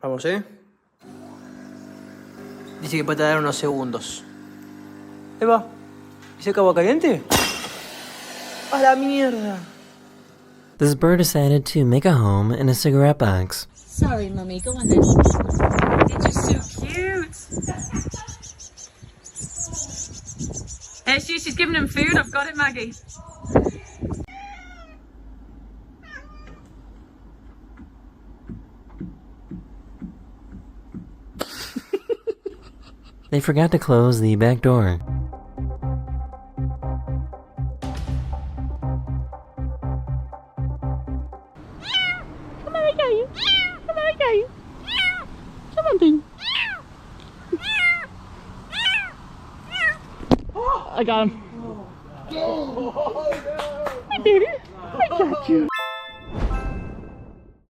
Vamos, ¿eh? Dice que puede tardar unos segundos. Eva, ¿ese agua caliente? ¡A la mierda! This bird decided to make a home in a cigarette box. Sorry, Mummy. Go on then. They're just so cute. Hey, she's giving him food. I've got it, Maggie. They forgot to close the back door. Come on, I got you. Come on, I got you. Come on, baby. I got him. Hey, baby. I got you.